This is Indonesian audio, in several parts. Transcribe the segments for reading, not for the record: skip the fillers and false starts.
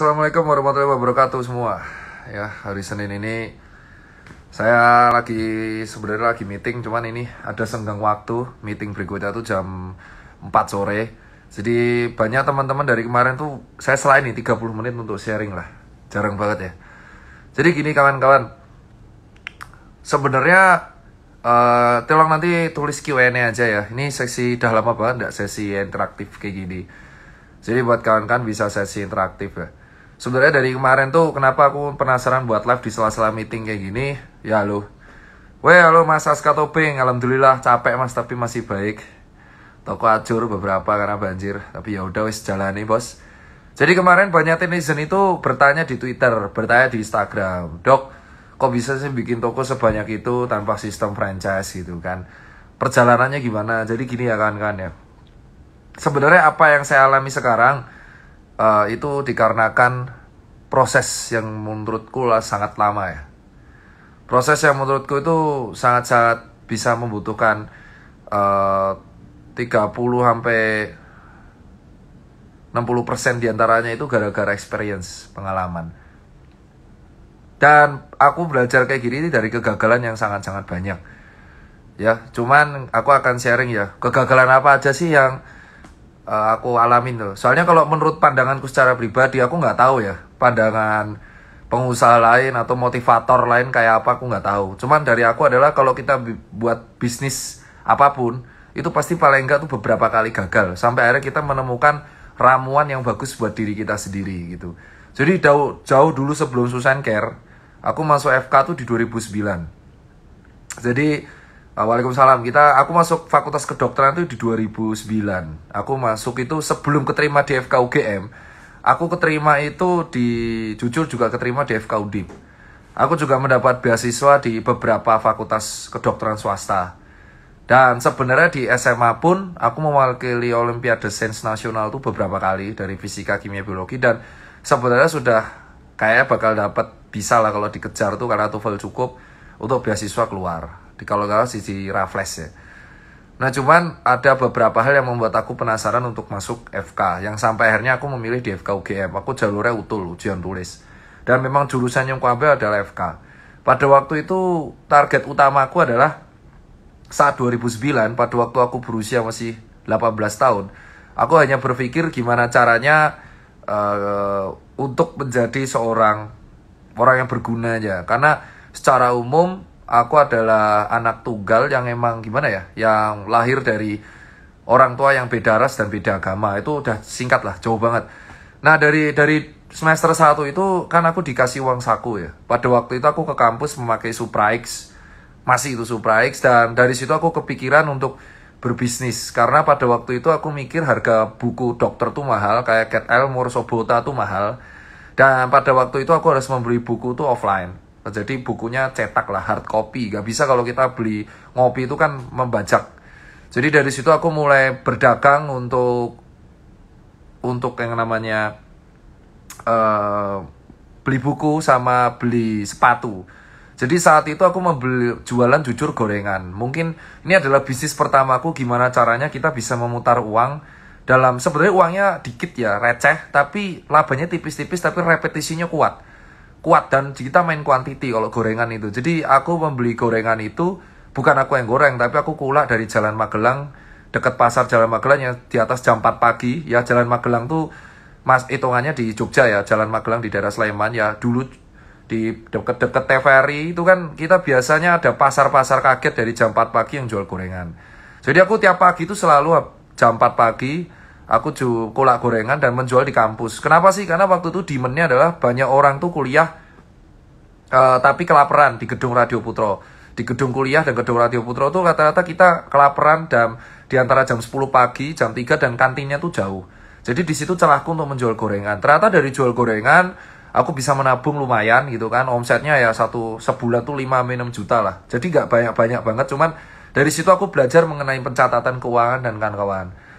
Assalamualaikum warahmatullahi wabarakatuh semua. Ya, hari Senin ini saya sebenarnya lagi meeting, cuman ini ada senggang waktu. Meeting berikutnya tuh jam 4 sore. Jadi banyak teman-teman dari kemarin tuh saya selain nih 30 menit untuk sharing lah. Jarang banget ya. Jadi gini kawan-kawan. Sebenarnya tolong nanti tulis Q&A aja ya. Ini sesi udah lama banget enggak sesi interaktif kayak gini. Jadi buat kawan-kawan bisa sesi interaktif ya. Sebenarnya dari kemarin tuh kenapa aku penasaran buat live di sela-sela meeting kayak gini. Ya halo. Halo Mas Aska Topeng. Alhamdulillah capek Mas tapi masih baik. Toko acur beberapa karena banjir. Tapi ya udah wis jalani bos. Jadi kemarin banyak netizen itu bertanya di Twitter, bertanya di Instagram. Dok, kok bisa sih bikin toko sebanyak itu tanpa sistem franchise gitu kan. Perjalanannya gimana? Jadi gini ya kan ya. Sebenarnya apa yang saya alami sekarang itu dikarenakan proses yang menurutku sangat lama ya. Proses yang menurutku itu sangat-sangat bisa membutuhkan 30 sampai 60% diantaranya itu gara-gara experience, pengalaman. Dan aku belajar kayak gini dari kegagalan yang sangat-sangat banyak. Ya, cuman aku akan sharing ya, kegagalan apa aja sih yang aku alamin tuh. Soalnya kalau menurut pandanganku secara pribadi, aku nggak tahu ya pandangan pengusaha lain atau motivator lain kayak apa, aku nggak tahu. Cuman dari aku adalah kalau kita buat bisnis apapun itu pasti paling enggak tuh beberapa kali gagal sampai akhirnya kita menemukan ramuan yang bagus buat diri kita sendiri gitu. Jadi jauh dulu sebelum Susan Care, aku masuk FK tuh di 2009. Jadi Waalaikumsalam. Aku masuk fakultas kedokteran itu di 2009. Aku masuk itu sebelum keterima di FK UGM. Aku keterima itu jujur juga keterima di FK Undip. Aku juga mendapat beasiswa di beberapa fakultas kedokteran swasta. Dan sebenarnya di SMA pun aku mewakili Olimpiade Sains Nasional tuh beberapa kali dari fisika, kimia, biologi, dan sebenarnya sudah kayak bakal dapat bisa lah kalau dikejar tuh karena TOEFL cukup untuk beasiswa keluar. Kalau sisi Raffles ya. Nah cuman ada beberapa hal yang membuat aku penasaran untuk masuk FK, yang sampai akhirnya aku memilih di FK UGM. Aku jalurnya utul, ujian tulis. Dan memang jurusan yang kuambil adalah FK. Pada waktu itu target utama aku adalah saat 2009, pada waktu aku berusia masih 18 tahun, aku hanya berpikir gimana caranya untuk menjadi seorang orang yang berguna aja. Karena secara umum aku adalah anak tunggal yang emang gimana ya, yang lahir dari orang tua yang beda ras dan beda agama. Itu udah singkat lah, jauh banget. Nah dari semester 1 itu kan aku dikasih uang saku ya. Pada waktu itu aku ke kampus memakai Supra X, masih itu Supra X, dan dari situ aku kepikiran untuk berbisnis. Karena pada waktu itu aku mikir harga buku dokter tuh mahal, kayak Cat Elmore, Sobota tuh mahal. Dan pada waktu itu aku harus membeli buku tuh offline. Jadi bukunya cetak lah, hard copy. Gak bisa kalau kita beli ngopi itu kan membajak. Jadi dari situ aku mulai berdagang untuk yang namanya beli buku sama beli sepatu. Jadi saat itu aku jualan jujur gorengan. Mungkin ini adalah bisnis pertamaku, gimana caranya kita bisa memutar uang dalam, sebenarnya uangnya dikit ya, receh, tapi labanya tipis-tipis, tapi repetisinya kuat dan kita main quantity kalau gorengan itu. Jadi aku membeli gorengan itu bukan aku yang goreng, tapi aku kulak dari Jalan Magelang, dekat pasar Jalan Magelang yang di atas jam 4 pagi ya. Jalan Magelang tuh mas hitungannya di Jogja ya, Jalan Magelang di daerah Sleman ya. Dulu di deket TVRI itu kan kita biasanya ada pasar-pasar kaget dari jam 4 pagi yang jual gorengan. Jadi aku tiap pagi itu selalu jam 4 pagi aku kulak gorengan dan menjual di kampus. Kenapa sih? Karena waktu itu demand-nya adalah banyak orang tuh kuliah tapi kelaparan di gedung Radio Putro. Di gedung kuliah dan gedung Radio Putro tuh rata-rata kita kelaparan di antara jam 10 pagi, jam 3, dan kantinnya tuh jauh. Jadi di situ celahku untuk menjual gorengan. Ternyata dari jual gorengan aku bisa menabung lumayan gitu kan. Omsetnya ya sebulan tuh 5-6 juta lah. Jadi nggak banyak-banyak banget, cuman dari situ aku belajar mengenai pencatatan keuangan dan kawan-kawan.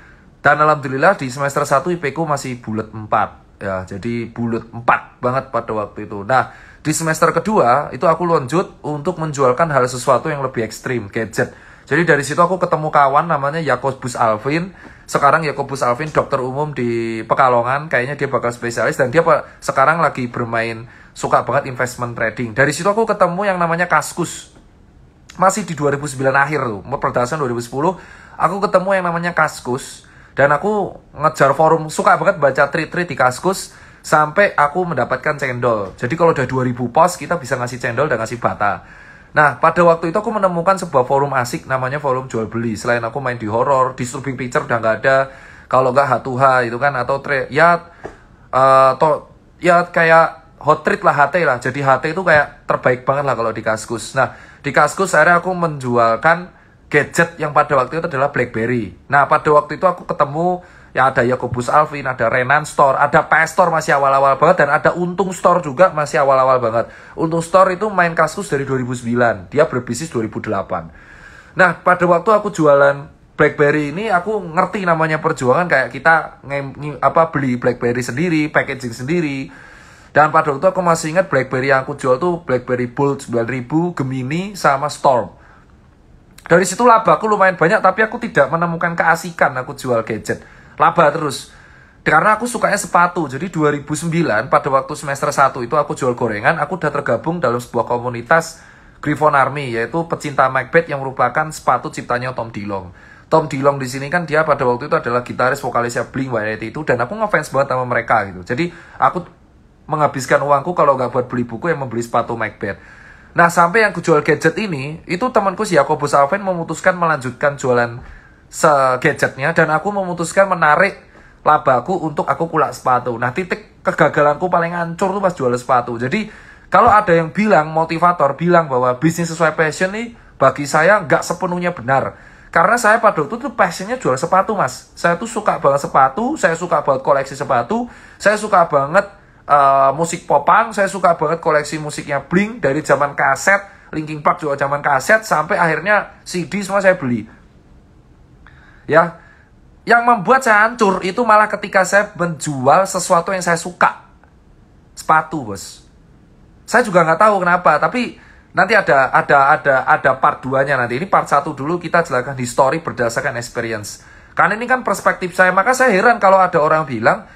Dan alhamdulillah di semester 1 IP ku masih bulat 4 ya. Jadi bulat 4 banget pada waktu itu. Nah, di semester kedua itu aku lanjut untuk menjualkan hal sesuatu yang lebih ekstrim, gadget. Jadi dari situ aku ketemu kawan namanya Yakobus Alvin. Sekarang Yakobus Alvin dokter umum di Pekalongan, kayaknya dia bakal spesialis dan dia sekarang lagi bermain, suka banget investment trading. Dari situ aku ketemu yang namanya Kaskus. Masih di 2009 akhir tuh, pertengahan 2010, aku ketemu yang namanya Kaskus dan aku ngejar forum, suka banget baca tweet-tweet di Kaskus sampai aku mendapatkan cendol. Jadi kalau udah 2000 pos kita bisa ngasih cendol dan ngasih bata. Nah, pada waktu itu aku menemukan sebuah forum asik namanya forum jual beli. Selain aku main di horror, disturbing picture udah nggak ada. Kalau nggak H2H itu kan, atau ya kayak hot treat lah, HT lah. Jadi HT itu kayak terbaik banget lah kalau di Kaskus. Nah, di Kaskus akhirnya aku menjualkan gadget yang pada waktu itu adalah BlackBerry. Nah, pada waktu itu aku ketemu ya ada Yakobus Alvin, ada Renan Store, ada PS Store masih awal-awal banget, dan ada Untung Store juga masih awal-awal banget. Untung Store itu main Kaskus dari 2009, dia berbisnis 2008. Nah, pada waktu aku jualan BlackBerry ini, aku ngerti namanya perjuangan, kayak kita beli BlackBerry sendiri, packaging sendiri. Dan pada waktu aku masih ingat BlackBerry yang aku jual tuh BlackBerry Bold 9000, Gemini, sama Storm. Dari situ laba aku lumayan banyak, tapi aku tidak menemukan keasikan aku jual gadget. Laba terus. Karena aku sukanya sepatu. Jadi 2009 pada waktu semester 1 itu aku jual gorengan, aku udah tergabung dalam sebuah komunitas Griffon Army, yaitu pecinta Macbeth yang merupakan sepatu ciptanya Tom Dillon. Tom Dillon di sini kan dia pada waktu itu adalah gitaris vokalisnya Blink-182 itu, dan aku ngefans banget sama mereka gitu. Jadi aku menghabiskan uangku kalau nggak buat beli buku yang membeli sepatu Macbeth. Nah, sampai yang aku jual gadget ini, itu temanku si Yakobus Alvin memutuskan melanjutkan jualan gadgetnya, dan aku memutuskan menarik labaku untuk aku kulak sepatu. Nah, titik kegagalanku paling hancur tuh pas jual sepatu. Jadi kalau ada yang bilang, motivator bilang bahwa bisnis sesuai passion nih, bagi saya nggak sepenuhnya benar. Karena saya pada waktu itu passionnya jual sepatu, mas. Saya tuh suka banget sepatu, saya suka banget koleksi sepatu, saya suka banget musik popang, saya suka banget koleksi musiknya Blink dari zaman kaset, Linkin Park juga zaman kaset, sampai akhirnya CD semua saya beli. Ya, yang membuat saya hancur itu malah ketika saya menjual sesuatu yang saya suka. Sepatu, bos. Saya juga nggak tahu kenapa, tapi nanti ada part 2-nya nanti. Ini part 1 dulu, kita jelaskan di story berdasarkan experience. Karena ini kan perspektif saya, maka saya heran kalau ada orang bilang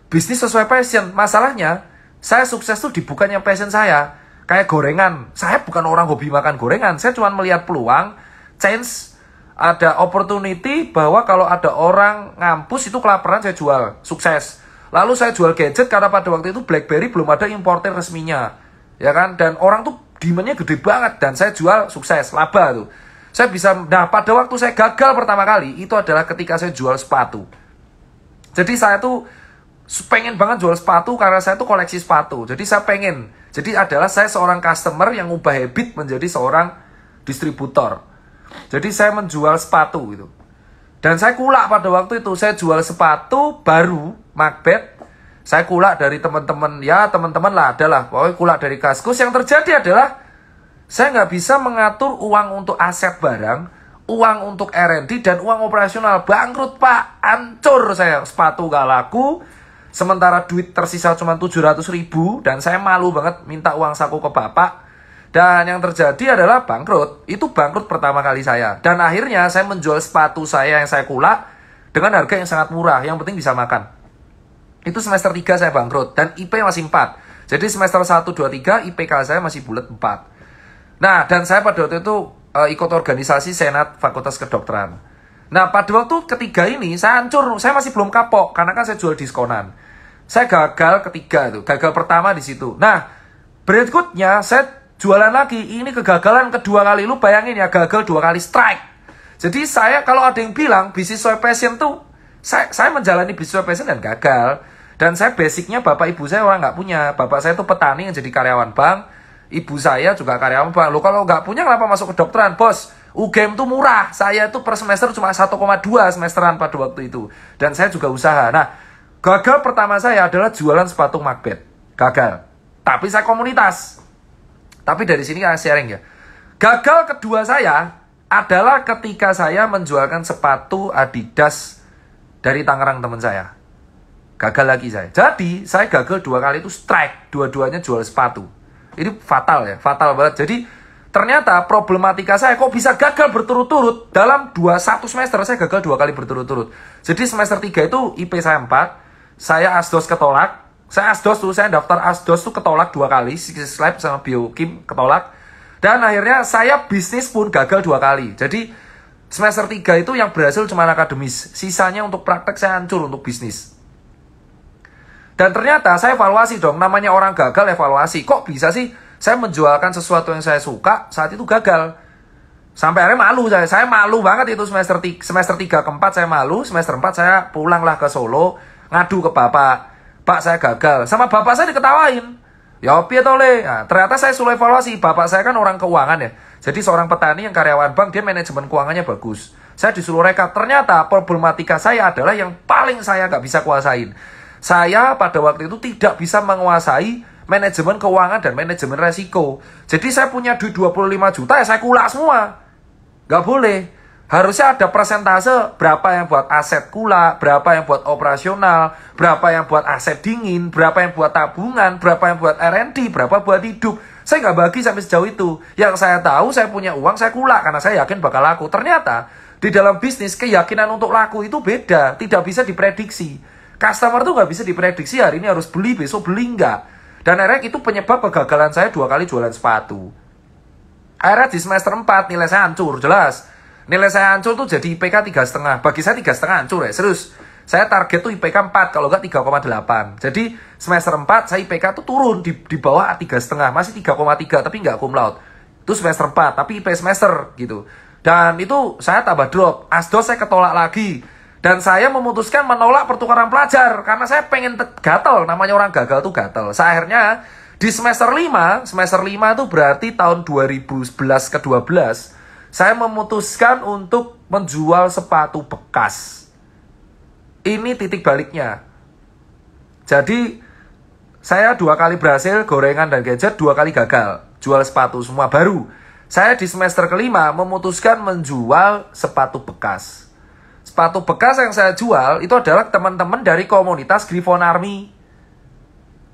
bisnis sesuai passion. Masalahnya, saya sukses tuh di bukannya passion saya. Kayak gorengan. Saya bukan orang hobi makan gorengan. Saya cuma melihat peluang, chance, ada opportunity bahwa kalau ada orang ngampus itu kelaparan, saya jual, sukses. Lalu saya jual gadget karena pada waktu itu BlackBerry belum ada importer resminya, ya kan? Dan orang tuh demand-nya gede banget, dan saya jual, sukses, laba tuh. Saya bisa, nah pada waktu saya gagal pertama kali itu adalah ketika saya jual sepatu. Jadi saya tuh pengen banget jual sepatu karena saya tuh koleksi sepatu. Jadi saya pengen, jadi adalah saya seorang customer yang ubah habit menjadi seorang distributor. Jadi saya menjual sepatu gitu. Dan saya kulak pada waktu itu. Saya jual sepatu baru Macbeth. Saya kulak dari teman-teman. Ya teman-teman lah adalah. Pokoknya kulak dari Kaskus. Yang terjadi adalah saya nggak bisa mengatur uang untuk aset barang, uang untuk R&D, dan uang operasional. Bangkrut, pak. Hancur saya. Sepatu gak laku. Sementara duit tersisa cuma 700.000. Dan saya malu banget minta uang saku ke bapak. Dan yang terjadi adalah bangkrut. Itu bangkrut pertama kali saya. Dan akhirnya saya menjual sepatu saya yang saya kulak dengan harga yang sangat murah. Yang penting bisa makan. Itu semester 3 saya bangkrut. Dan IP masih 4. Jadi semester 1, 2, 3 IPK saya masih bulat 4. Nah, dan saya pada waktu itu ikut organisasi Senat Fakultas Kedokteran. Nah, pada waktu ketiga ini saya hancur. Saya masih belum kapok. Karena kan saya jual diskonan. Saya gagal ketiga itu. Gagal pertama di situ. Nah, berikutnya saya jualan lagi, ini kegagalan kedua kali. Lu bayangin ya, gagal 2 kali strike. Jadi saya, kalau ada yang bilang bisnis sesuai passion tuh, saya menjalani bisnis sesuai passion dan gagal. Dan saya basicnya bapak ibu saya orang nggak punya. Bapak saya tuh petani yang jadi karyawan bank. Ibu saya juga karyawan bank. Lo kalau nggak punya kenapa masuk kedokteran, bos? UGM tuh murah. Saya tuh per semester cuma 1,2 semesteran pada waktu itu. Dan saya juga usaha. Nah, gagal pertama saya adalah jualan sepatu Macbeth. Gagal. Tapi saya komunitas. Tapi dari sini saya sharing ya. Gagal kedua saya adalah ketika saya menjualkan sepatu Adidas dari Tangerang teman saya. Gagal lagi saya. Jadi saya gagal 2 kali itu strike. Dua-duanya jual sepatu. Ini fatal ya, fatal banget. Jadi Ternyata problematika saya kok bisa gagal berturut-turut. Dalam 1 semester saya gagal 2 kali berturut-turut. Jadi semester 3 itu IP saya 4. Saya asdos ketolak. Saya asdos tuh, saya daftar asdos tuh ketolak 2 kali. Physics lab sama biokim ketolak. Dan akhirnya saya bisnis pun gagal 2 kali. Jadi semester 3 itu yang berhasil cuma akademis. Sisanya untuk praktek saya hancur untuk bisnis. Dan ternyata saya evaluasi dong. Namanya orang gagal evaluasi. Kok bisa sih saya menjualkan sesuatu yang saya suka saat itu gagal? Sampai akhirnya malu saya. Saya malu banget itu semester 3 ke 4 saya malu. Semester 4 saya pulanglah ke Solo. Ngadu ke bapak. Pak, saya gagal. Sama bapak saya diketawain. Ya piye to le? Nah, ternyata saya suruh evaluasi. Bapak saya kan orang keuangan ya. Jadi seorang petani yang karyawan bank, dia manajemen keuangannya bagus. Saya disuruh rekap. Ternyata problematika saya adalah yang paling saya nggak bisa kuasain. Saya pada waktu itu tidak bisa menguasai manajemen keuangan dan manajemen resiko. Jadi saya punya duit 25 juta ya saya kulak semua. Nggak boleh. Harusnya ada persentase berapa yang buat aset kulak, berapa yang buat operasional, berapa yang buat aset dingin, berapa yang buat tabungan, berapa yang buat R&D, berapa buat hidup. Saya nggak bagi sampai sejauh itu. Yang saya tahu saya punya uang, saya kulak karena saya yakin bakal laku. Ternyata di dalam bisnis keyakinan untuk laku itu beda, tidak bisa diprediksi. Customer tuh nggak bisa diprediksi hari ini harus beli, besok beli nggak. Dan akhirnya itu penyebab kegagalan saya 2 kali jualan sepatu. Akhirnya di semester 4 nilai saya hancur, jelas. Nilai saya hancur tuh jadi IPK 3,5. Bagi saya 3,5 hancur ya, serius. Saya target tuh IPK 4, kalau nggak 3,8. Jadi semester 4 saya IPK tuh turun di bawah 3,5. Masih 3,3 tapi nggak cum laude. Itu semester 4, tapi IP semester gitu. Dan itu saya tambah drop. Asdos saya ketolak lagi. Dan saya memutuskan menolak pertukaran pelajar. Karena saya pengen gatel. Namanya orang gagal tuh gatel. Akhirnya di semester 5 itu berarti tahun 2011 ke 12. Saya memutuskan untuk menjual sepatu bekas. Ini titik baliknya. Jadi saya 2 kali berhasil gorengan dan gadget, 2 kali gagal. Jual sepatu semua baru. Saya di semester kelima memutuskan menjual sepatu bekas. Sepatu bekas yang saya jual itu adalah teman-teman dari komunitas Griffon Army.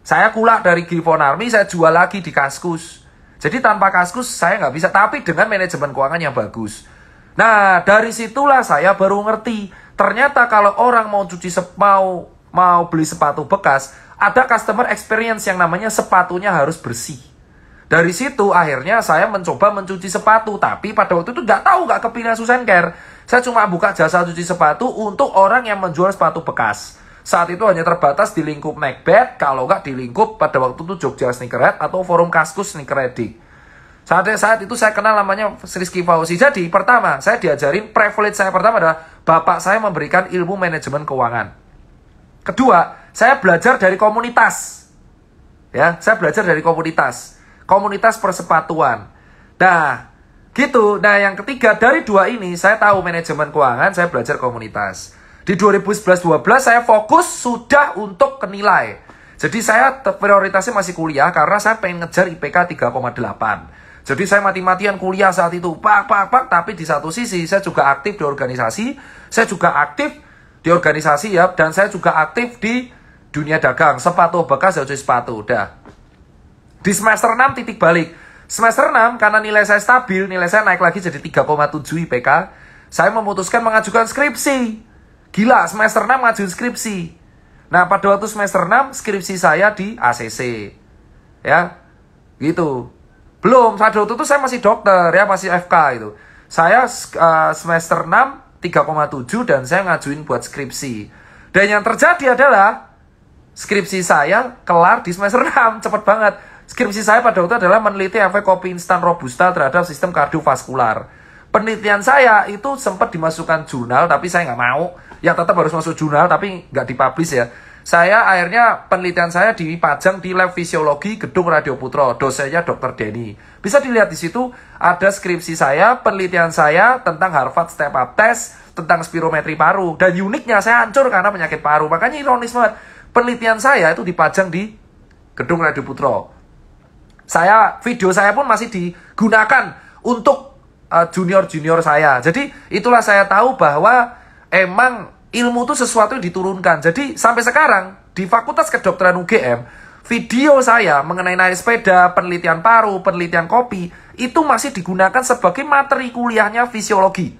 Saya kulak dari Griffon Army, saya jual lagi di Kaskus. Jadi tanpa Kaskus saya nggak bisa, tapi dengan manajemen keuangan yang bagus. Nah, dari situlah saya baru ngerti. Ternyata kalau orang mau mau beli sepatu bekas, ada customer experience yang namanya sepatunya harus bersih. Dari situ akhirnya saya mencoba mencuci sepatu, tapi pada waktu itu nggak kepilih Susan Care. Saya cuma buka jasa cuci sepatu untuk orang yang menjual sepatu bekas. Saat itu hanya terbatas di lingkup Macbeth, kalau nggak di lingkup pada waktu itu Jogja Sneakerhead atau Forum Kaskus Sneakerhead. Saat itu saya kenal namanya Rizky Fauzi. Jadi pertama saya diajarin, privilege saya pertama adalah bapak saya memberikan ilmu manajemen keuangan. Kedua, saya belajar dari komunitas. Ya, saya belajar dari komunitas persepatuan. Nah, gitu. Nah, yang ketiga dari 2 ini saya tahu manajemen keuangan, saya belajar komunitas. Di 2011-12 saya fokus sudah untuk ke nilai. Jadi saya prioritasnya masih kuliah karena saya pengen ngejar IPK 3,8. Jadi saya mati-matian kuliah saat itu. Tapi di satu sisi saya juga aktif di organisasi. Saya juga aktif di organisasi ya. Dan saya juga aktif di dunia dagang. Sepatu bekas, ya cuci sepatu. Udah. Di semester 6 titik balik. Semester 6 karena nilai saya stabil. Nilai saya naik lagi jadi 3,7 IPK. Saya memutuskan mengajukan skripsi. Gila, semester 6 ngajuin skripsi. Nah, pada waktu semester 6 skripsi saya di ACC. Ya, gitu. Belum, pada waktu itu saya masih dokter ya, masih FK itu. Saya semester 6 3,7 dan saya ngajuin buat skripsi. Dan yang terjadi adalah skripsi saya kelar di semester 6, cepet banget. Skripsi saya pada waktu itu adalah meneliti efek kopi instan robusta terhadap sistem kardiovaskular. Penelitian saya itu sempat dimasukkan jurnal, tapi saya nggak mau. Ya tetap harus masuk jurnal, tapi nggak dipublish ya. Saya akhirnya penelitian saya dipajang di lab fisiologi Gedung Radio Putro, dosennya Dr. Denny. Bisa dilihat di situ ada skripsi saya, penelitian saya tentang Harvard Step Up Test, tentang spirometri paru. Dan uniknya saya hancur karena penyakit paru. Makanya ironis banget, penelitian saya itu dipajang di Gedung Radio Putro. Video saya pun masih digunakan untuk junior-junior saya. Jadi itulah saya tahu bahwa emang ilmu itu sesuatu yang diturunkan. Jadi sampai sekarang di Fakultas Kedokteran UGM, video saya mengenai naik sepeda, penelitian paru, penelitian kopi, itu masih digunakan sebagai materi kuliahnya fisiologi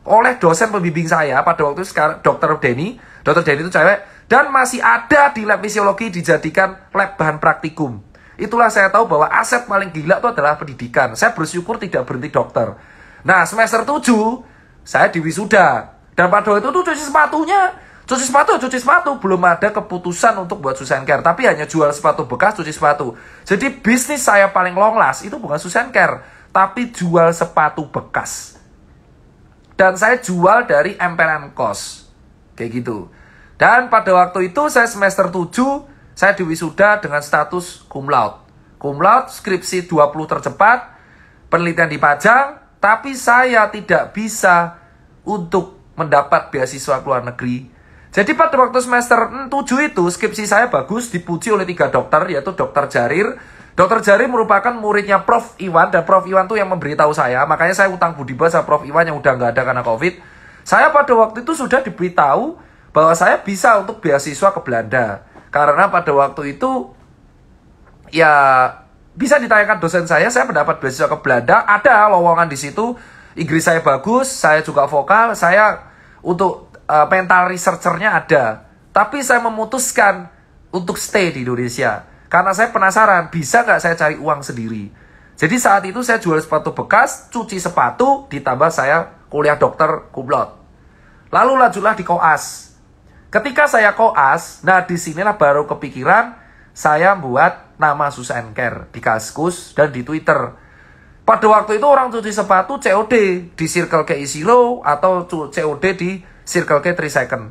oleh dosen pembimbing saya pada waktu itu, sekarang Dr. Denny. Dr. Denny itu cewek, dan masih ada di lab fisiologi dijadikan lab bahan praktikum. Itulah saya tahu bahwa aset paling gila itu adalah pendidikan. Saya bersyukur tidak berhenti dokter. Nah, semester 7 saya di wisuda. Dan pada waktu itu cuci sepatu. Belum ada keputusan untuk buat Susan Care. Tapi hanya jual sepatu bekas, cuci sepatu. Jadi bisnis saya paling long last itu bukan Susan Care, tapi jual sepatu bekas. Dan saya jual dari Emperan Kos. Kayak gitu. Dan pada waktu itu saya semester 7, saya diwisuda dengan status cum laude. Cum laude, skripsi 20 tercepat, penelitian dipajang, tapi saya tidak bisa untuk mendapat beasiswa ke luar negeri. Jadi pada waktu semester 7 itu, skripsi saya bagus, dipuji oleh 3 dokter, yaitu Dr. Jarir. Dr. Jarir merupakan muridnya Prof. Iwan, dan Prof. Iwan tuh yang memberitahu saya, makanya saya utang budi banget sama Prof. Iwan yang udah nggak ada karena COVID. Saya pada waktu itu sudah diberitahu bahwa saya bisa untuk beasiswa ke Belanda. Karena pada waktu itu, ya bisa ditanyakan dosen saya mendapat beasiswa ke Belanda, ada lowongan di situ, Inggris saya bagus, saya juga vokal, saya untuk mental researchernya ada. Tapi saya memutuskan untuk stay di Indonesia. Karena saya penasaran, bisa nggak saya cari uang sendiri. Jadi saat itu saya jual sepatu bekas, cuci sepatu, ditambah saya kuliah dokter cum laude. Lalu lanjutlah di koas. Ketika saya koas, nah disinilah baru kepikiran saya buat nama Susan Care di Kaskus dan di Twitter. Pada waktu itu orang cuci sepatu COD di Circle K Isilo atau COD di Circle K 3 Second.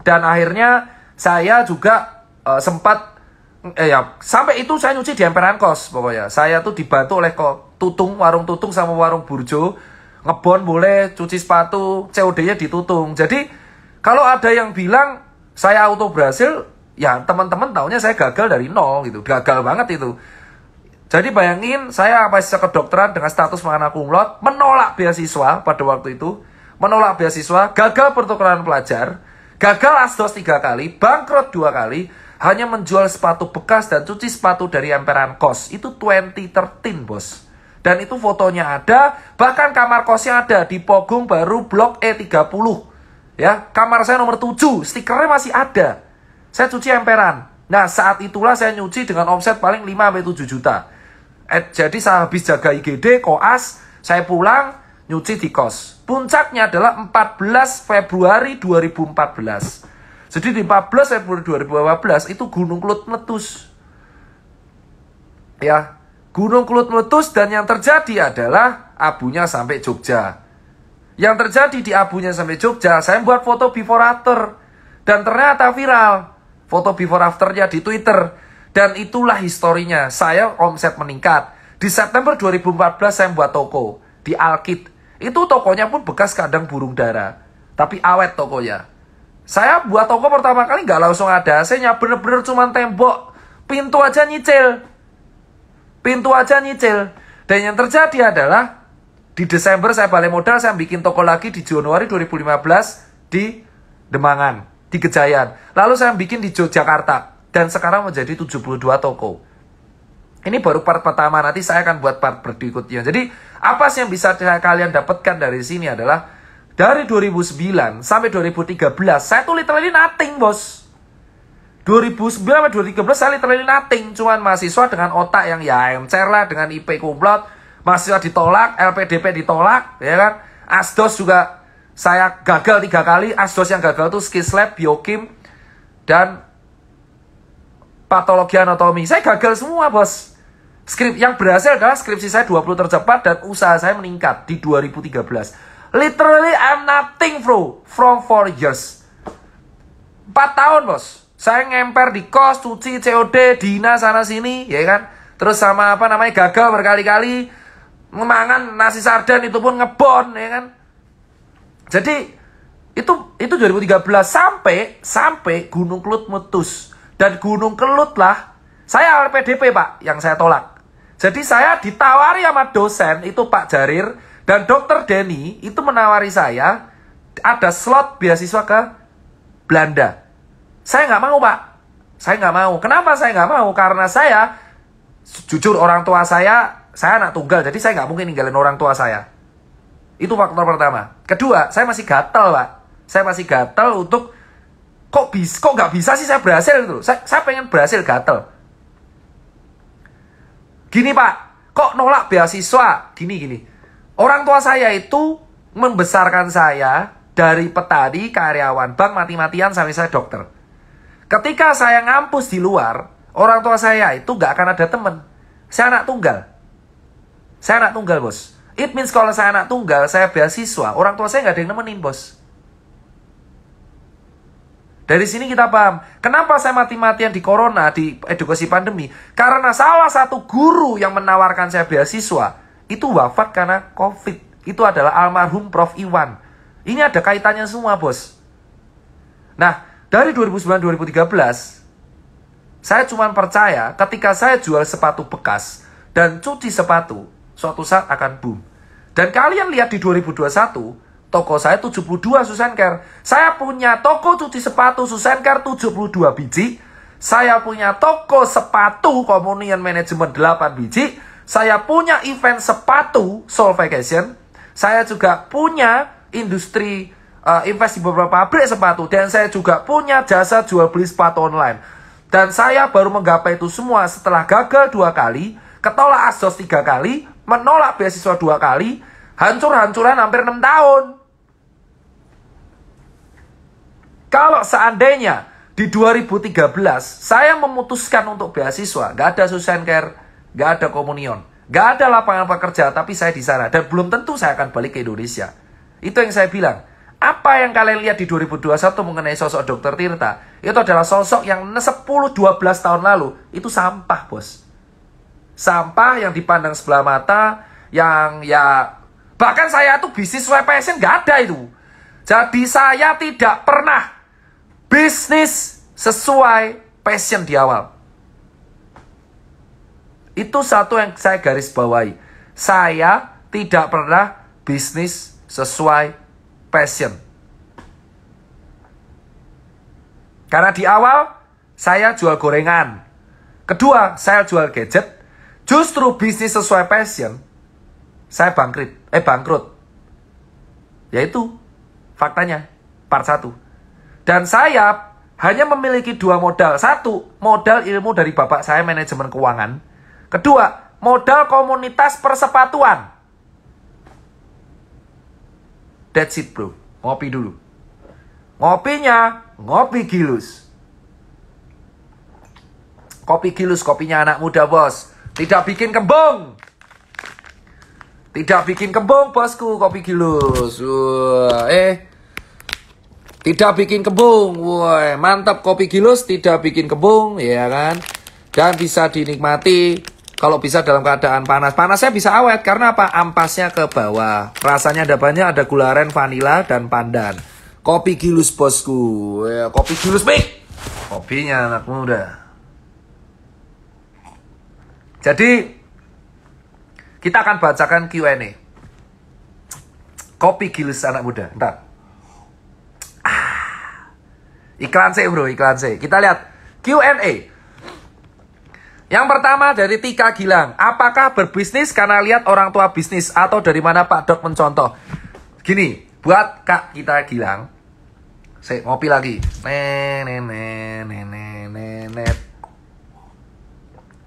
Dan akhirnya saya juga sempat sampai itu saya nyuci di Emperan Kos pokoknya. Saya tuh dibantu oleh Tutung, warung Tutung sama warung Burjo. Ngebon boleh, cuci sepatu, COD-nya di Tutung. Jadi kalau ada yang bilang saya auto berhasil, ya teman-teman taunya saya gagal dari nol gitu. Gagal banget itu. Jadi bayangin saya mahasiswa kedokteran dengan status anak cum laude, menolak beasiswa pada waktu itu. Menolak beasiswa, gagal pertukaran pelajar, gagal asdos 3 kali, bangkrut 2 kali, hanya menjual sepatu bekas dan cuci sepatu dari Emperan Kos. Itu 2013 bos. Dan itu fotonya ada, bahkan kamar kosnya ada di Pogung Baru Blok E30. Ya, kamar saya nomor 7, stikernya masih ada. Saya cuci Emperan. Nah, saat itulah saya nyuci dengan omset paling 5-7 juta. Jadi saya habis jaga IGD, koas, saya pulang, nyuci di kos. Puncaknya adalah 14 Februari 2014. Jadi di 14 Februari 2014 itu Gunung Kelut meletus. Ya, Gunung Kelut meletus dan yang terjadi adalah abunya sampai Jogja. Yang terjadi di abunya sampai Jogja, saya buat foto before after. Dan ternyata viral. Foto before afternya di Twitter. Dan itulah historinya. Saya omset meningkat. Di September 2014 saya buat toko. Di Alkit. Itu tokonya pun bekas kandang burung dara. Tapi awet tokonya. Saya buat toko pertama kali nggak langsung ada. Saya bener-bener cuma tembok. Pintu aja nyicil. Dan yang terjadi adalah di Desember saya balik modal, saya bikin toko lagi di Januari 2015 di Demangan, di Gejayan. Lalu saya bikin di Yogyakarta dan sekarang menjadi 72 toko. Ini baru part pertama, nanti saya akan buat part berikutnya. Jadi apa sih yang bisa kalian dapatkan dari sini adalah dari 2009 sampai 2013 saya tuh literally nothing bos. 2009 sampai 2013 saya literally nothing, cuman mahasiswa dengan otak yang ya encer lah, dengan IP cum laude. Mahasiswa ditolak, LPDP ditolak, ya kan? Asdos juga saya gagal 3 kali. Asdos yang gagal tuh Skills Lab, Biokim, dan Patologi Anatomi. Saya gagal semua, bos. Yang berhasil adalah skripsi saya 20 tercepat dan usaha saya meningkat di 2013. Literally I'm nothing bro, from 4 years. 4 tahun, bos. Saya ngemper di kos, cuci, COD, Dina sana sini, ya kan? Terus sama gagal berkali-kali. Memangan nasi sarden itu pun ngebon, ya kan. Jadi itu 2013 sampai Gunung Kelut meletus. Dan Gunung Kelut lah saya LPDP pak yang saya tolak. Jadi saya ditawari sama dosen itu Pak Jarir dan Dr. Denny itu menawari saya ada slot beasiswa ke Belanda. Saya nggak mau pak. Saya nggak mau. Kenapa saya nggak mau? Karena saya, jujur orang tua saya anak tunggal. Jadi saya nggak mungkin ninggalin orang tua saya. Itu faktor pertama. Kedua, saya masih gatel, Pak. Saya masih gatel untuk, kok nggak bisa sih saya berhasil gitu. Saya pengen berhasil, gatel. Gini Pak, kok nolak beasiswa? Gini. Orang tua saya itu membesarkan saya dari petani, karyawan bank, mati-matian sampai saya dokter. Ketika saya ngampus di luar, orang tua saya itu gak akan ada temen. Saya anak tunggal. Saya anak tunggal, bos. It means kalau saya anak tunggal, saya beasiswa, orang tua saya gak ada yang nemenin, bos. Dari sini kita paham, kenapa saya mati-matian di corona, di edukasi pandemi. Karena salah satu guru yang menawarkan saya beasiswa, itu wafat karena COVID. Itu adalah almarhum Prof. Iwan. Ini ada kaitannya semua, bos. Nah, dari 2009-2013, saya cuma percaya ketika saya jual sepatu bekas dan cuci sepatu, suatu saat akan boom. Dan kalian lihat di 2021, toko saya 72 Susan Care. Saya punya toko cuci sepatu Susan Care 72 biji. Saya punya toko sepatu Communion Management 8 biji. Saya punya event sepatu Soul Vacation. Saya juga punya industri invest di beberapa pabrik sepatu. Dan saya juga punya jasa jual beli sepatu online. Dan saya baru menggapai itu semua setelah gagal 2 kali, ketolak asdos 3 kali, menolak beasiswa 2 kali, hancur-hancuran hampir 6 tahun. Kalau seandainya di 2013 saya memutuskan untuk beasiswa, gak ada Susan Care, gak ada Communion, gak ada lapangan pekerjaan, tapi saya di sana dan belum tentu saya akan balik ke Indonesia. Itu yang saya bilang. Apa yang kalian lihat di 2021 mengenai sosok Dr. Tirta, itu adalah sosok yang 10-12 tahun lalu itu sampah, bos. Sampah yang dipandang sebelah mata, yang ya bahkan saya tuh bisnis sesuai passion gak ada itu. Jadi saya tidak pernah bisnis sesuai passion di awal. Itu satu yang saya garis bawahi. Saya tidak pernah bisnis sesuai passion. Karena di awal saya jual gorengan. Kedua, saya jual gadget. Justru bisnis sesuai passion, saya bangkrut. Yaitu faktanya, part 1. Dan saya hanya memiliki 2 modal. 1, modal ilmu dari bapak saya manajemen keuangan. Kedua, modal komunitas persepatuan. That's it, bro. Ngopi dulu. Ngopinya, ngopi Gilus. Kopi Gilus, kopinya anak muda, bos. Tidak bikin kembung. Tidak bikin kembung, bosku, kopi Gilus. Tidak bikin kembung. Woi, mantap kopi Gilus, tidak bikin kembung, ya kan? Dan bisa dinikmati kalau bisa dalam keadaan panas. Panasnya bisa awet karena apa? Ampasnya ke bawah. Rasanya ada banyak, ada gula aren, vanila dan pandan. Kopi Gilus, bosku. Ya, kopi Gilus, Mik. Kopinya anak muda. Jadi kita akan bacakan Q&A. Kopi Gilus anak muda. Ntar. Iklan sih, bro, iklan sih. Kita lihat Q&A. Yang pertama dari Tika Gilang. Apakah berbisnis karena lihat orang tua bisnis atau dari mana Pak Dok mencontoh? Gini, buat Kak kita Gilang. Saya ngopi lagi.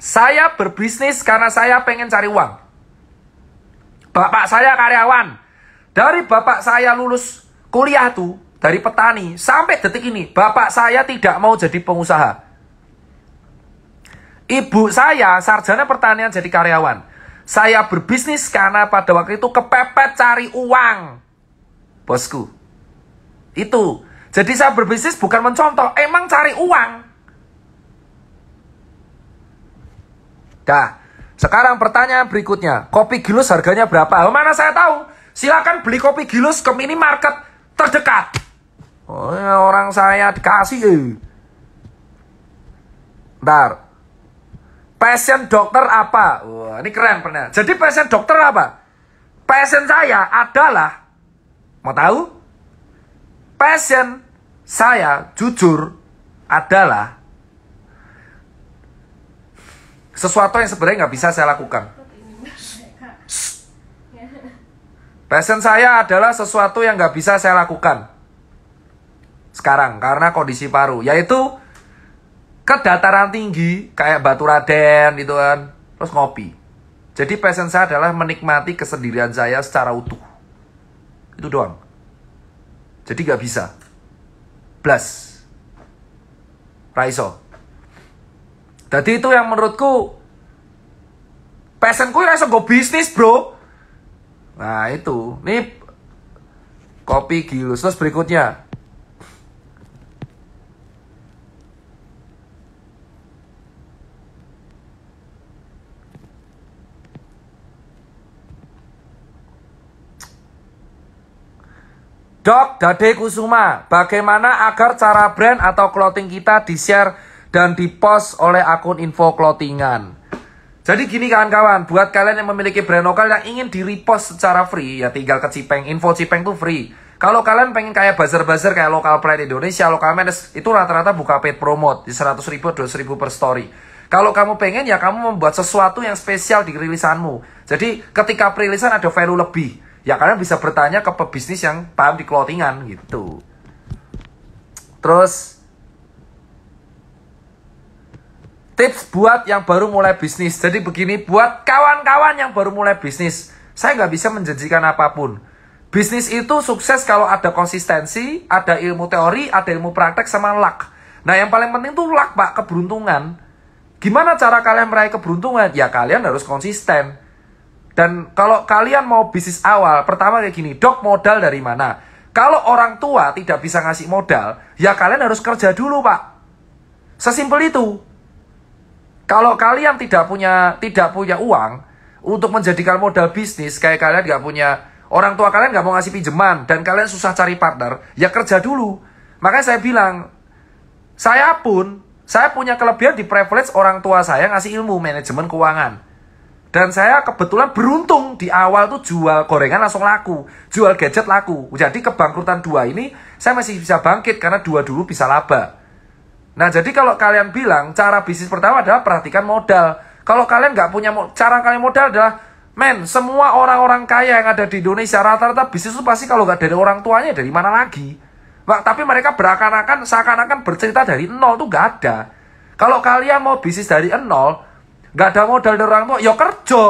Saya berbisnis karena saya pengen cari uang. Bapak saya karyawan. Dari bapak saya lulus kuliah tuh, dari petani, sampai detik ini, bapak saya tidak mau jadi pengusaha. Ibu saya sarjana pertanian jadi karyawan. Saya berbisnis karena pada waktu itu kepepet cari uang. Bosku. Itu. Jadi saya berbisnis bukan mencontoh, emang cari uang. Dah. Sekarang pertanyaan berikutnya. Kopi Gilus harganya berapa? Mana saya tahu. Silakan beli kopi Gilus ke minimarket terdekat. Oh, ya, orang saya dikasih. Ntar. Passion dokter apa? Wah, ini keren pernah. Jadi passion dokter apa? Passion saya adalah, mau tahu? Passion saya jujur adalah Sesuatu yang sebenarnya nggak bisa saya lakukan. Passion saya adalah sesuatu yang nggak bisa saya lakukan sekarang karena kondisi paru, yaitu ke dataran tinggi kayak Batu Raden gitu kan, terus ngopi. Jadi passion saya adalah menikmati kesendirian saya secara utuh. Itu doang. Jadi nggak bisa. Blas. Raiso. Jadi itu yang menurutku passionku raiso go bisnis, bro. Nah itu, nih kopi Gilus. Terus berikutnya, Dok Dade Kusuma, bagaimana agar cara brand atau clothing kita di-share dan di-post oleh akun info clothingan? Jadi gini kawan-kawan, buat kalian yang memiliki brand lokal yang ingin di-repost secara free, ya tinggal ke Cipeng, info Cipeng tuh free. Kalau kalian pengen kayak buzzer-buzzer kayak Local Pride Indonesia, Local Menes, itu rata-rata buka paid promote di 100 ribu, 200 ribu per story. Kalau kamu pengen ya kamu membuat sesuatu yang spesial di rilisanmu. Jadi ketika perilisan ada value lebih, ya kalian bisa bertanya ke pebisnis yang paham di clothingan gitu. Terus tips buat yang baru mulai bisnis. Jadi begini, buat kawan-kawan yang baru mulai bisnis, saya nggak bisa menjanjikan apapun. Bisnis itu sukses kalau ada konsistensi, ada ilmu teori, ada ilmu praktek, sama luck. Nah yang paling penting tuh luck, Pak, keberuntungan. Gimana cara kalian meraih keberuntungan? Ya kalian harus konsisten. Dan kalau kalian mau bisnis awal, pertama kayak gini, Dok modal dari mana? Kalau orang tua tidak bisa ngasih modal, ya kalian harus kerja dulu, Pak. Sesimpel itu. Kalau kalian tidak punya uang untuk menjadikan modal bisnis, kayak kalian nggak punya, orang tua kalian nggak mau ngasih pinjaman, dan kalian susah cari partner, ya kerja dulu. Makanya saya bilang, saya punya kelebihan di privilege orang tua saya ngasih ilmu manajemen keuangan. Dan saya kebetulan beruntung di awal tuh jual gorengan langsung laku, jual gadget laku. Jadi kebangkrutan 2 ini saya masih bisa bangkit karena 2 dulu bisa laba. Nah jadi kalau kalian bilang cara bisnis pertama adalah perhatikan modal. Kalau kalian nggak punya cara kalian modal adalah, semua orang-orang kaya yang ada di Indonesia rata-rata bisnis itu pasti kalau nggak dari orang tuanya dari mana lagi. Tapi mereka seakan-akan bercerita dari nol tuh nggak ada. Kalau kalian mau bisnis dari nol, nggak ada modal dari orang tua, ya kerja.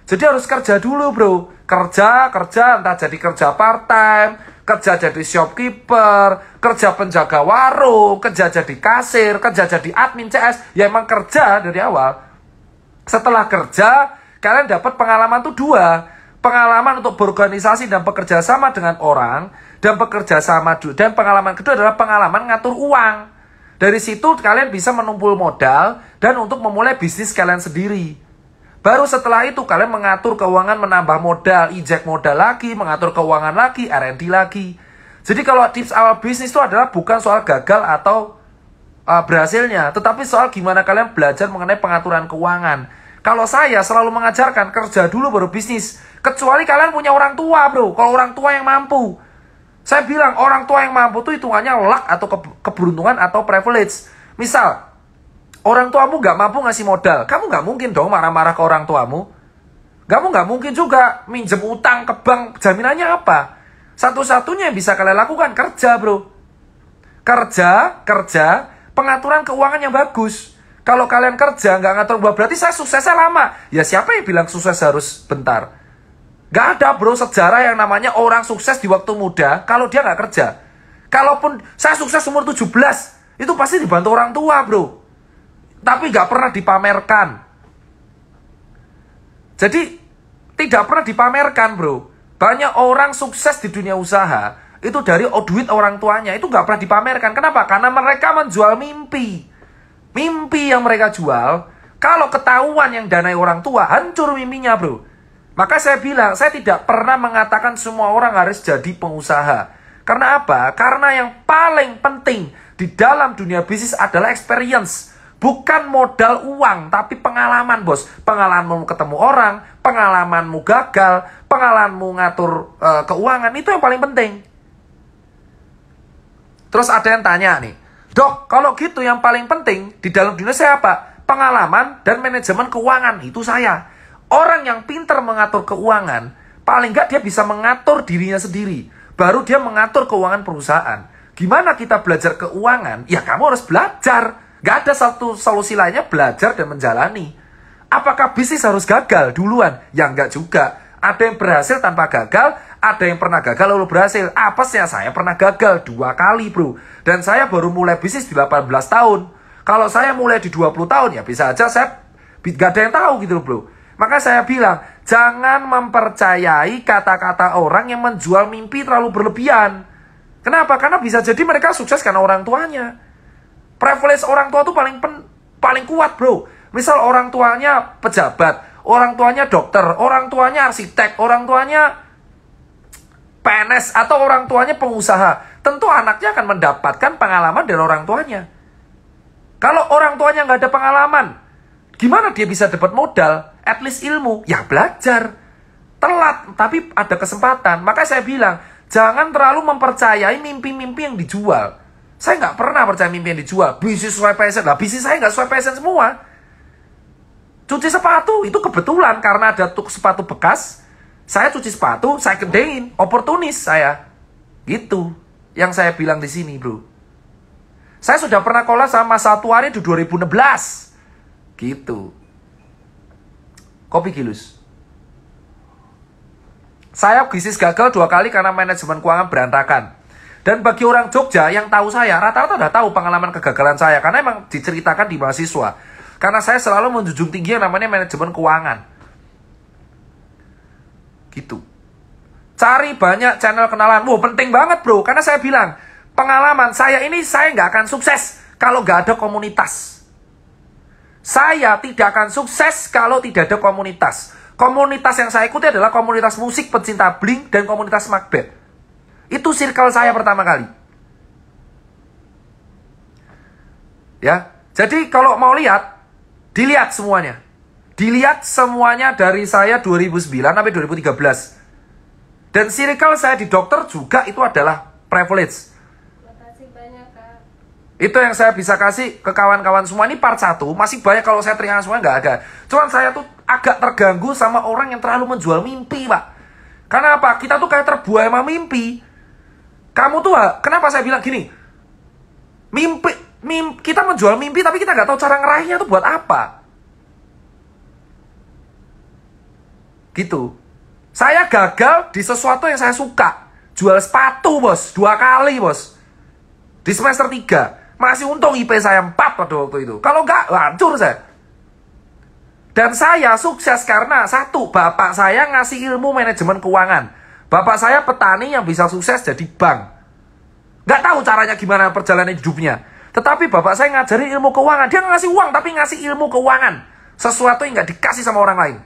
Jadi harus kerja dulu, bro. Kerja, entah jadi kerja part time, kerja jadi shopkeeper, kerja penjaga warung, kerja jadi kasir, kerja jadi admin CS. Ya emang kerja dari awal. Setelah kerja, kalian dapat pengalaman tuh 2. Pengalaman untuk berorganisasi dan bekerja sama dengan orang, dan pengalaman kedua adalah pengalaman ngatur uang. Dari situ kalian bisa menumpul modal dan untuk memulai bisnis kalian sendiri. Baru setelah itu kalian mengatur keuangan, menambah modal, injek modal lagi, mengatur keuangan lagi, R&D lagi. Jadi kalau tips awal bisnis itu adalah bukan soal gagal atau berhasilnya, tetapi soal gimana kalian belajar mengenai pengaturan keuangan. Kalau saya selalu mengajarkan kerja dulu baru bisnis. Kecuali kalian punya orang tua, bro. Kalau orang tua yang mampu. Saya bilang orang tua yang mampu itu hitungannya luck atau keberuntungan atau privilege. Misal, orang tuamu nggak mampu ngasih modal. Kamu nggak mungkin dong marah-marah ke orang tuamu. Kamu nggak mungkin juga minjem utang ke bank. Jaminannya apa? Satu-satunya yang bisa kalian lakukan kerja, bro. Kerja, pengaturan keuangan yang bagus. Kalau kalian kerja nggak ngatur, berarti saya suksesnya lama. Ya siapa yang bilang sukses harus bentar? Gak ada, bro, sejarah yang namanya orang sukses di waktu muda kalau dia nggak kerja. Kalaupun saya sukses umur 17, itu pasti dibantu orang tua, bro. Tapi nggak pernah dipamerkan. Jadi tidak pernah dipamerkan, bro. Banyak orang sukses di dunia usaha itu dari duit orang tuanya, itu nggak pernah dipamerkan. Kenapa? Karena mereka menjual mimpi. Mimpi yang mereka jual, kalau ketahuan yang danai orang tua, hancur mimpinya, bro. Maka saya bilang, saya tidak pernah mengatakan semua orang harus jadi pengusaha. Karena apa? Karena yang paling penting di dalam dunia bisnis adalah experience. Bukan modal uang, tapi pengalaman, bos. Pengalamanmu ketemu orang, pengalamanmu gagal, pengalamanmu ngatur keuangan, itu yang paling penting. Terus ada yang tanya nih, Dok, kalau gitu yang paling penting di dalam dunia saya apa? pengalaman dan manajemen keuangan. Itu saya. Orang yang pintar mengatur keuangan, paling nggak dia bisa mengatur dirinya sendiri. Baru dia mengatur keuangan perusahaan. Gimana kita belajar keuangan? Ya kamu harus belajar. Nggak ada satu solusi lainnya, belajar dan menjalani. Apakah bisnis harus gagal duluan? Ya nggak juga. Ada yang berhasil tanpa gagal, ada yang pernah gagal lalu berhasil. Apesnya saya pernah gagal 2 kali, bro. Dan saya baru mulai bisnis di 18 tahun. Kalau saya mulai di 20 tahun, ya bisa aja saya gak ada yang tahu gitu loh, bro. Maka saya bilang, jangan mempercayai kata-kata orang yang menjual mimpi terlalu berlebihan. Kenapa? Karena bisa jadi mereka sukses karena orang tuanya. Privilege orang tua tuh paling kuat, bro. Misal orang tuanya pejabat, orang tuanya dokter, orang tuanya arsitek, orang tuanya PNS, atau orang tuanya pengusaha. Tentu anaknya akan mendapatkan pengalaman dari orang tuanya. Kalau orang tuanya nggak ada pengalaman, gimana dia bisa dapat modal? At least ilmu. Ya belajar. Telat, tapi ada kesempatan. Maka saya bilang, jangan terlalu mempercayai mimpi-mimpi yang dijual. Saya nggak pernah percaya mimpi yang dijual. Bisnis sesuai passion. Lah, bisnis saya nggak sesuai passion semua. Cuci sepatu, itu kebetulan karena ada sepatu bekas. Saya cuci sepatu, saya gedein. Oportunis saya. Gitu. Yang saya bilang di sini, bro. Saya sudah pernah collab sama Satuari di 2016. Gitu. Kopi Gilus. Saya bisnis gagal 2 kali karena manajemen keuangan berantakan. Dan bagi orang Jogja yang tahu saya, rata-rata udah tahu pengalaman kegagalan saya. Karena emang diceritakan di mahasiswa. Karena saya selalu menjunjung tinggi yang namanya manajemen keuangan. Gitu. Cari banyak channel kenalan. Wow, penting banget, bro. Karena saya bilang, pengalaman saya ini, saya nggak akan sukses kalau nggak ada komunitas. Saya tidak akan sukses kalau tidak ada komunitas. Komunitas yang saya ikuti adalah komunitas musik pecinta Blink dan komunitas Macbeth. Itu circle saya pertama kali. Ya, jadi kalau mau lihat, dilihat semuanya. Dilihat semuanya dari saya 2009 sampai 2013. Dan circle saya di dokter juga itu adalah privilege. Makasih banyak, Kak. Itu yang saya bisa kasih ke kawan-kawan semua. Ini part 1. Masih banyak kalau saya teriak semua nggak ada. Cuman saya tuh agak terganggu sama orang yang terlalu menjual mimpi, Pak. Karena apa? Kita tuh kayak terbuai sama mimpi. Kamu tuh, kenapa saya bilang gini? Mimpi, kita menjual mimpi tapi kita nggak tahu cara ngeraihnya tuh buat apa. Gitu. Saya gagal di sesuatu yang saya suka. Jual sepatu, bos. 2 kali, bos. Di semester 3. Masih untung IP saya 4 pada waktu itu. Kalau nggak, hancur saya. Dan saya sukses karena, 1, bapak saya ngasih ilmu manajemen keuangan. Bapak saya petani yang bisa sukses jadi bank. Nggak tahu caranya gimana perjalanan hidupnya. Tetapi bapak saya ngajarin ilmu keuangan. Dia ngasih uang, tapi ngasih ilmu keuangan. Sesuatu yang nggak dikasih sama orang lain.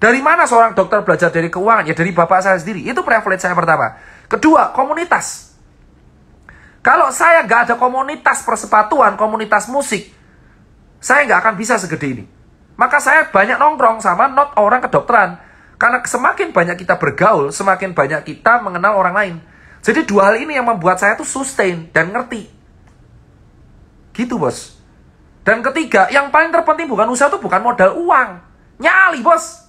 Dari mana seorang dokter belajar dari keuangan? Ya dari bapak saya sendiri. Itu privilege saya pertama. Kedua, komunitas. Kalau saya nggak ada komunitas persepatuan, komunitas musik, saya nggak akan bisa segede ini. Maka saya banyak nongkrong sama orang kedokteran. Karena semakin banyak kita bergaul, semakin banyak kita mengenal orang lain. Jadi 2 hal ini yang membuat saya tuh sustain dan ngerti. Gitu, bos. Dan ketiga, yang paling terpenting bukan usaha tuh bukan modal uang. Nyali, bos.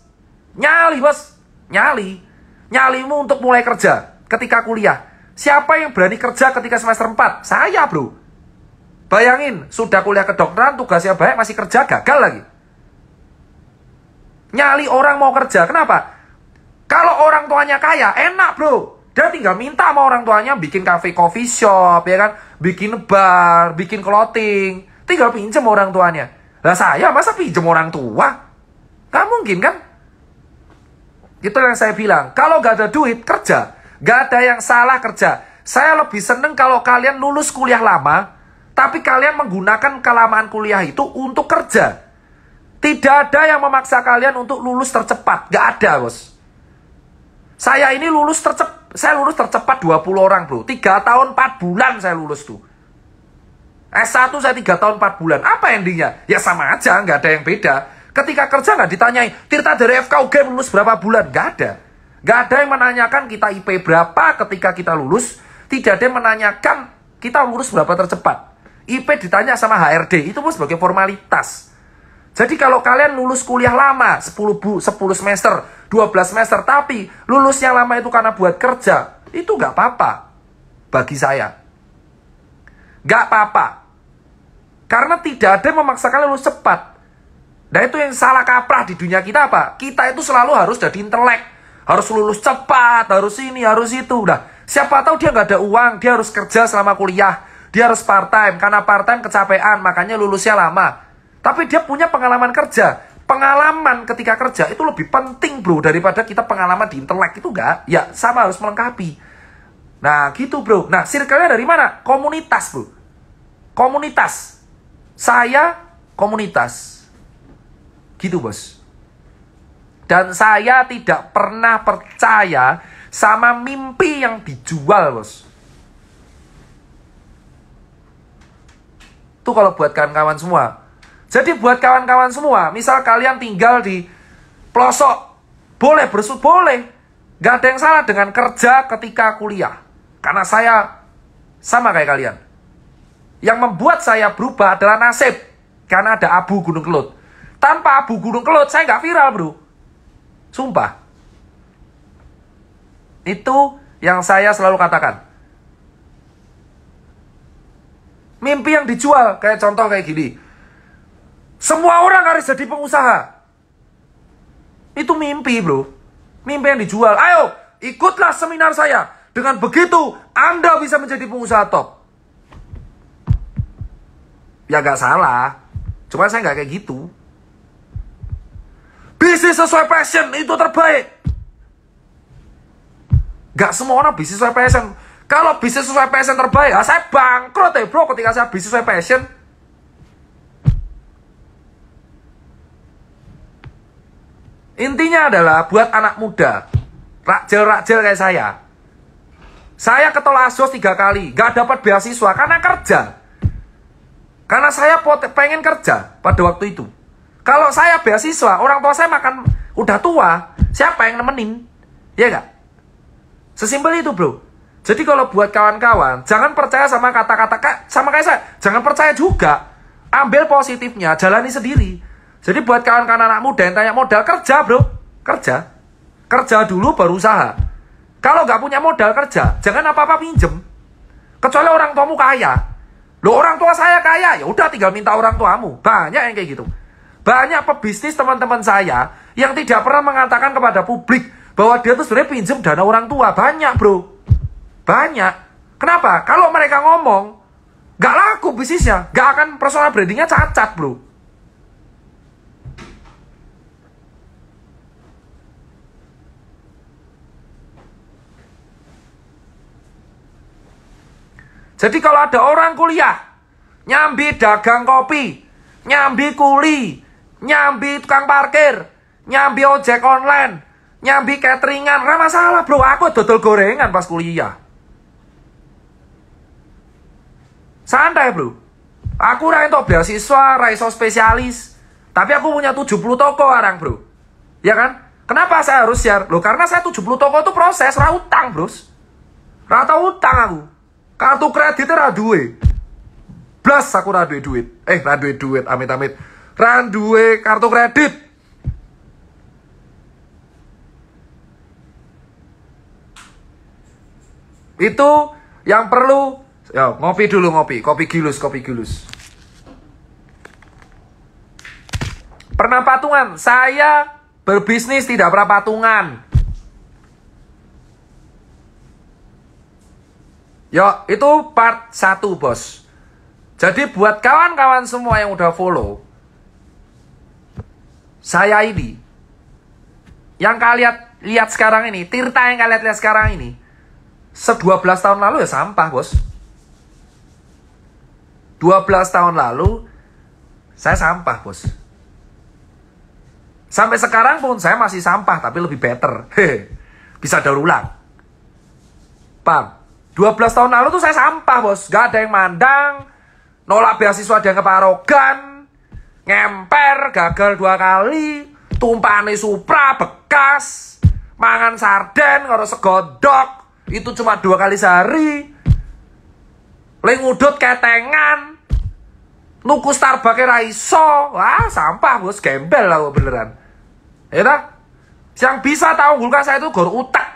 Nyali, bos. Nyali. Nyalimu untuk mulai kerja ketika kuliah. Siapa yang berani kerja ketika semester 4? Saya, bro. Bayangin, sudah kuliah kedokteran, tugasnya banyak, masih kerja, gagal lagi. Nyali orang mau kerja. Kenapa? Kalau orang tuanya kaya, enak, bro. Dia tinggal minta sama orang tuanya bikin cafe coffee shop, ya kan? Bikin bar, bikin clothing. Tinggal pinjam orang tuanya. Lah saya masa pinjam orang tua? Gak mungkin, kan? Itu yang saya bilang. Kalau gak ada duit, kerja. Gak ada yang salah kerja. Saya lebih seneng kalau kalian lulus kuliah lama, tapi kalian menggunakan kelamaan kuliah itu untuk kerja. Tidak ada yang memaksa kalian untuk lulus tercepat. Gak ada, bos. Saya ini lulus tercepat 20 orang, bro. 3 tahun 4 bulan saya lulus tuh. S1 saya 3 tahun 4 bulan. Apa endingnya? Ya sama aja, gak ada yang beda. Ketika kerja gak ditanyai, Tirta dari FKUGM lulus berapa bulan? Gak ada. Gak ada yang menanyakan kita IP berapa ketika kita lulus. Tidak ada yang menanyakan kita lulus berapa tercepat. IP ditanya sama HRD. Itu pun sebagai formalitas. Jadi kalau kalian lulus kuliah lama, 10 semester, 12 semester, tapi lulusnya lama itu karena buat kerja, itu nggak apa-apa bagi saya. Nggak apa-apa. Karena tidak ada yang memaksakan lulus cepat. Nah itu yang salah kaprah di dunia kita apa? Kita itu selalu harus jadi intelek. Harus lulus cepat, harus ini, harus itu. Nah, siapa tahu dia nggak ada uang, dia harus kerja selama kuliah. Dia harus part-time, karena part-time kecapean, makanya lulusnya lama. Tapi dia punya pengalaman kerja. Pengalaman ketika kerja itu lebih penting bro, daripada kita pengalaman di intelek itu enggak. Ya sama, harus melengkapi. Nah gitu bro. Nah circle-nya dari mana? Komunitas bro. Komunitas. Saya komunitas. Gitu bos. Dan saya tidak pernah percaya sama mimpi yang dijual bos. Itu kalau buat kawan-kawan semua. Jadi buat kawan-kawan semua, misal kalian tinggal di pelosok, boleh bersut, boleh. Gak ada yang salah dengan kerja ketika kuliah. Karena saya sama kayak kalian. Yang membuat saya berubah adalah nasib. Karena ada abu Gunung Kelut. Tanpa abu Gunung Kelut, saya gak viral bro. Sumpah. Itu yang saya selalu katakan. Mimpi yang dijual, kayak contoh kayak gini. Semua orang harus jadi pengusaha. Itu mimpi bro. Mimpi yang dijual. Ayo, ikutlah seminar saya. Dengan begitu, Anda bisa menjadi pengusaha top. Ya gak salah. Cuma saya gak kayak gitu. Bisnis sesuai passion, itu terbaik. Gak semua orang bisnis sesuai passion. Kalau bisnis sesuai passion terbaik, saya bangkrut ya bro ketika saya bisnis sesuai passion. Intinya adalah buat anak muda, rakjel-rakjel kayak saya. Saya ketolak ASDOS 3 kali, gak dapat beasiswa karena kerja. Karena saya pengen kerja pada waktu itu. Kalau saya beasiswa, orang tua saya makan udah tua, siapa yang nemenin? Iya gak? Sesimpel itu bro. Jadi kalau buat kawan-kawan, jangan percaya sama kata-kata sama kayak saya. Jangan percaya juga. Ambil positifnya, jalani sendiri. Jadi buat kawan-kawan anak muda yang tanya modal, kerja bro. Kerja. Kerja dulu baru usaha. Kalau nggak punya modal kerja, jangan apa-apa pinjem. Kecuali orang tuamu kaya. Loh orang tua saya kaya, ya udah tinggal minta orang tuamu. Banyak yang kayak gitu. Banyak pebisnis teman-teman saya yang tidak pernah mengatakan kepada publik bahwa dia tuh sebenarnya pinjem dana orang tua. Banyak bro. Banyak. Kenapa? Kalau mereka ngomong, nggak laku bisnisnya, nggak akan personal brandingnya cacat bro. Jadi kalau ada orang kuliah, nyambi dagang kopi, nyambi kuli, nyambi tukang parkir, nyambi ojek online, nyambi cateringan, gak masalah bro, aku dodol gorengan pas kuliah. Santai bro. Aku ra entuk beasiswa, ra iso spesialis. Tapi aku punya 70 toko orang bro. Ya kan? Kenapa saya harus share? Loh karena saya 70 toko itu proses, ra utang bros. Ra tau utang aku. Kartu kreditnya ra duwe. Blas aku ra duwe duit. Ra duwe duit, amit-amit. Ra duwe kartu kredit. Itu yang perlu. Yo, ngopi dulu ngopi. Kopi gilus, kopi gilus. Pernah patungan? Saya berbisnis tidak pernah patungan. Yo, itu part 1 bos. Jadi buat kawan-kawan semua yang udah follow, saya ini, yang kalian lihat sekarang ini, Tirta yang kalian lihat sekarang ini, 12 tahun lalu ya sampah bos. 12 tahun lalu, saya sampah bos. Sampai sekarang pun saya masih sampah, tapi lebih better. Bisa daur ulang. Paham? 12 tahun lalu tuh saya sampah bos. Gak ada yang mandang. Nolak beasiswa dianggap arogan. Ngemper, gagal 2 kali. Tumpahane Supra, bekas. Mangan sarden, karo segodok. Itu cuma 2 kali sehari. Lengudut ketengan. Nuku Starbucks ra iso. Wah, sampah bos, gembel lah beneran. Ya tak? Yang bisa tak unggulkan saya itu gor utak.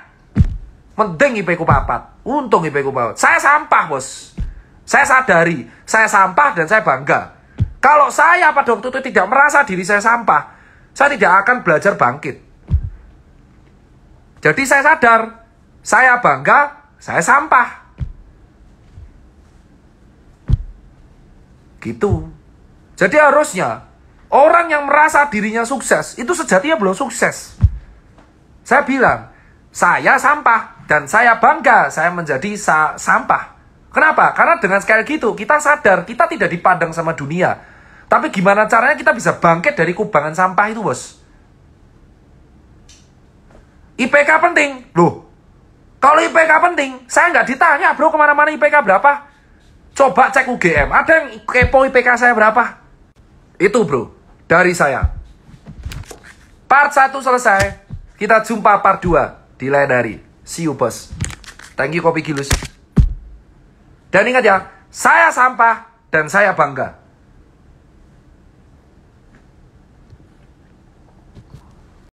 Mending IP ku 4. Untung IP ku 4. Saya sampah bos. Saya sadari, saya sampah dan saya bangga. Kalau saya pada waktu itu tidak merasa diri saya sampah, saya tidak akan belajar bangkit. Jadi saya sadar, saya bangga, saya sampah. Gitu. Jadi harusnya orang yang merasa dirinya sukses itu sejatinya belum sukses. Saya bilang, saya sampah dan saya bangga saya menjadi sampah. Kenapa? Karena dengan sekali gitu kita sadar kita tidak dipandang sama dunia. Tapi gimana caranya kita bisa bangkit dari kubangan sampah itu, bos? IPK penting. Loh, kalau IPK penting, saya nggak ditanya, bro, kemana-mana IPK berapa. Coba cek UGM, ada yang kepo IPK saya berapa? Itu, bro, dari saya. Part 1 selesai. Kita jumpa part 2 di lain hari. See you, bos. Thank you, Kopi Gilus. Dan ingat ya, saya sampah dan saya bangga.